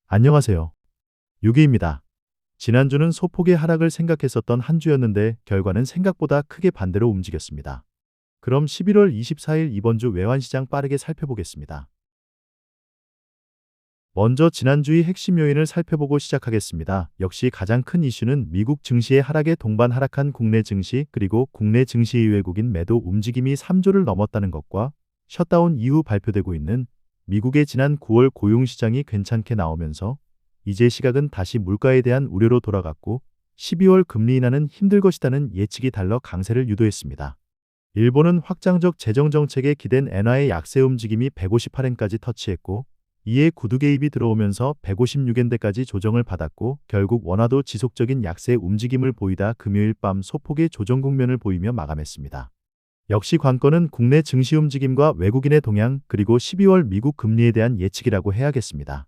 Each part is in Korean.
안녕하세요. 유기입니다. 지난주는 소폭의 하락을 생각했었던 한 주였는데 결과는 생각보다 크게 반대로 움직였습니다. 그럼 11월 24일 이번 주 외환시장 빠르게 살펴보겠습니다. 먼저 지난주의 핵심 요인을 살펴보고 시작하겠습니다. 역시 가장 큰 이슈는 미국 증시의 하락에 동반 하락한 국내 증시 그리고 국내 증시의 외국인 매도 움직임이 3조를 넘었다는 것과 셧다운 이후 발표되고 있는 미국의 지난 9월 고용시장이 괜찮게 나오면서 이제 시각은 다시 물가에 대한 우려로 돌아갔고 12월 금리 인하는 힘들 것이라는 예측이 달러 강세를 유도했습니다. 일본은 확장적 재정정책에 기댄 엔화의 약세 움직임이 158엔까지 터치했고 이에 구두 개입이 들어오면서 156엔대까지 조정을 받았고 결국 원화도 지속적인 약세 움직임을 보이다 금요일 밤 소폭의 조정 국면을 보이며 마감했습니다. 역시 관건은 국내 증시 움직임과 외국인의 동향 그리고 12월 미국 금리에 대한 예측이라고 해야겠습니다.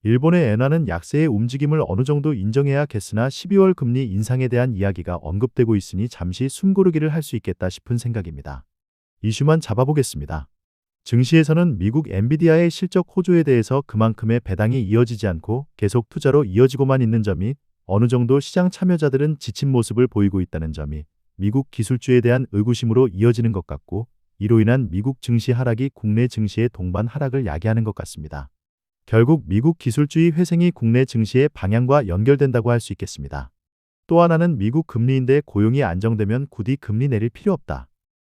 일본의 엔화는 약세의 움직임을 어느 정도 인정해야겠으나 12월 금리 인상에 대한 이야기가 언급되고 있으니 잠시 숨고르기를 할 수 있겠다 싶은 생각입니다. 이슈만 잡아보겠습니다. 증시에서는 미국 엔비디아의 실적 호조에 대해서 그만큼의 배당이 이어지지 않고 계속 투자로 이어지고만 있는 점이 어느 정도 시장 참여자들은 지친 모습을 보이고 있다는 점이 미국 기술주에 대한 의구심으로 이어지는 것 같고 이로 인한 미국 증시 하락이 국내 증시의 동반 하락을 야기하는 것 같습니다. 결국 미국 기술주의 회생이 국내 증시의 방향과 연결된다고 할 수 있겠습니다. 또 하나는 미국 금리인데 고용이 안정되면 굳이 금리 내릴 필요 없다.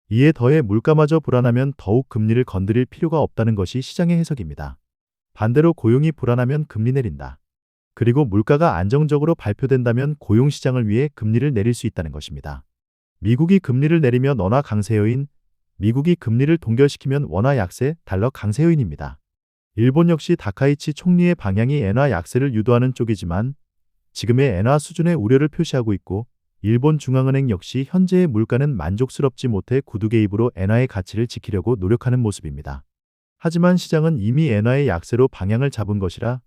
이에 더해 물가마저 불안하면 더욱 금리를 건드릴 필요가 없다는 것이 시장의 해석입니다. 반대로 고용이 불안하면 금리 내린다. 그리고 물가가 안정적으로 발표된다면 고용시장을 위해 금리를 내릴 수 있다는 것입니다. 미국이 금리를 내리면 원화 강세 요인, 미국이 금리를 동결시키면 원화 약세, 달러 강세 요인입니다. 일본 역시 다카이치 총리의 방향이 엔화 약세를 유도하는 쪽이지만 지금의 엔화 수준의 우려를 표시하고 있고 일본 중앙은행 역시 현재의 물가는 만족스럽지 못해 구두 개입으로 엔화의 가치를 지키려고 노력하는 모습입니다. 하지만 시장은 이미 엔화의 약세로 방향을 잡은 것이라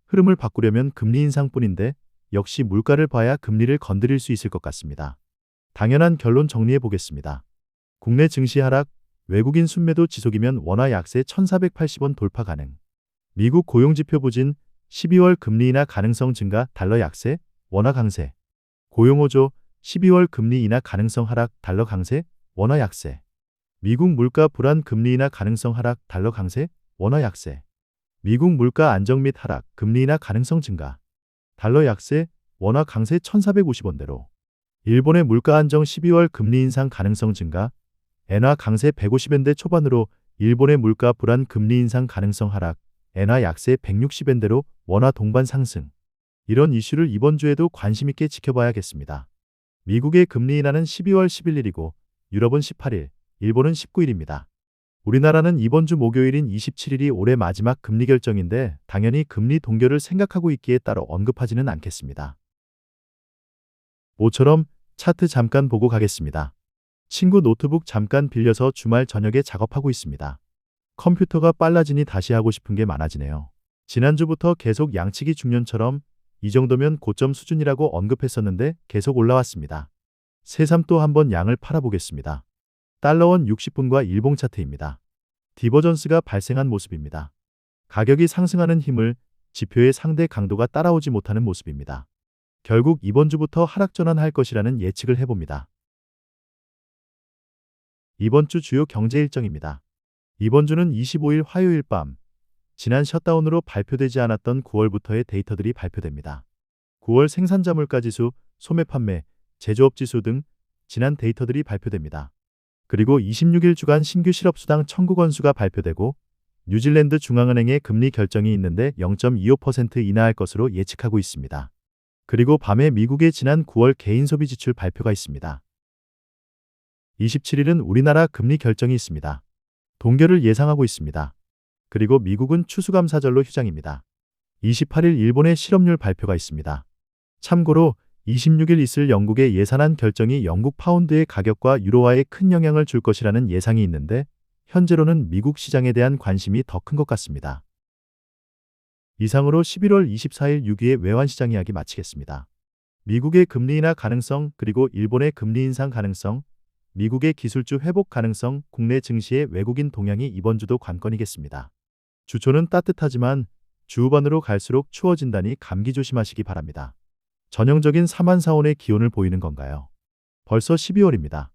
흐름을 바꾸려면 금리 인상뿐인데 역시 물가를 봐야 금리를 건드릴 수 있을 것 같습니다. 당연한 결론 정리해 보겠습니다. 국내 증시 하락, 외국인 순매도 지속이면 원화 약세 1480원 돌파 가능. 미국 고용지표 부진, 12월 금리 인하 가능성 증가, 달러 약세, 원화 강세. 고용호조, 12월 금리 인하 가능성 하락, 달러 강세, 원화 약세. 미국 물가 불안 금리 인하 가능성 하락, 달러 강세, 원화 약세. 미국 물가 안정 및 하락, 금리 인하 가능성 증가. 달러 약세, 원화 강세 1450원대로. 일본의 물가 안정 12월 금리 인상 가능성 증가, 엔화 강세 150엔대 초반으로 일본의 물가 불안 금리 인상 가능성 하락, 엔화 약세 160엔대로 원화 동반 상승. 이런 이슈를 이번 주에도 관심 있게 지켜봐야겠습니다. 미국의 금리 인하는 12월 11일이고 유럽은 18일, 일본은 19일입니다. 우리나라는 이번 주 목요일인 27일이 올해 마지막 금리 결정인데 당연히 금리 동결을 생각하고 있기에 따로 언급하지는 않겠습니다. 모처럼 차트 잠깐 보고 가겠습니다. 친구 노트북 잠깐 빌려서 주말 저녁에 작업하고 있습니다. 컴퓨터가 빨라지니 다시 하고 싶은 게 많아지네요. 지난주부터 계속 양치기 중년처럼 이 정도면 고점 수준이라고 언급했었는데 계속 올라왔습니다. 새삼 또 한번 양을 팔아보겠습니다. 달러원 60분과 일봉 차트입니다. 디버전스가 발생한 모습입니다. 가격이 상승하는 힘을 지표의 상대 강도가 따라오지 못하는 모습입니다. 결국 이번 주부터 하락 전환할 것이라는 예측을 해봅니다. 이번 주 주요 경제 일정입니다. 이번 주는 25일 화요일 밤, 지난 셧다운으로 발표되지 않았던 9월부터의 데이터들이 발표됩니다. 9월 생산자 물가지수, 소매 판매, 제조업 지수 등 지난 데이터들이 발표됩니다. 그리고 26일 주간 신규 실업수당 청구 건수가 발표되고 뉴질랜드 중앙은행의 금리 결정이 있는데 0.25% 인하할 것으로 예측하고 있습니다. 그리고 밤에 미국의 지난 9월 개인 소비 지출 발표가 있습니다. 27일은 우리나라 금리 결정이 있습니다. 동결을 예상하고 있습니다. 그리고 미국은 추수감사절로 휴장입니다. 28일 일본의 실업률 발표가 있습니다. 참고로 26일 있을 영국의 예산안 결정이 영국 파운드의 가격과 유로화에 큰 영향을 줄 것이라는 예상이 있는데 현재로는 미국 시장에 대한 관심이 더 큰 것 같습니다. 이상으로 11월 24일 6위의 외환시장 이야기 마치겠습니다. 미국의 금리 인하 가능성 그리고 일본의 금리 인상 가능성, 미국의 기술주 회복 가능성, 국내 증시의 외국인 동향이 이번 주도 관건이겠습니다. 주초는 따뜻하지만 주후반으로 갈수록 추워진다니 감기 조심하시기 바랍니다. 전형적인 사만사온의 기온을 보이는 건가요? 벌써 12월입니다.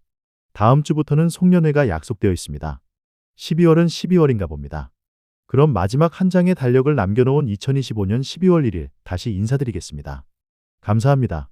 다음 주부터는 송년회가 약속되어 있습니다. 12월은 12월인가 봅니다. 그럼 마지막 한 장의 달력을 남겨놓은 2025년 12월 1일 다시 인사드리겠습니다. 감사합니다.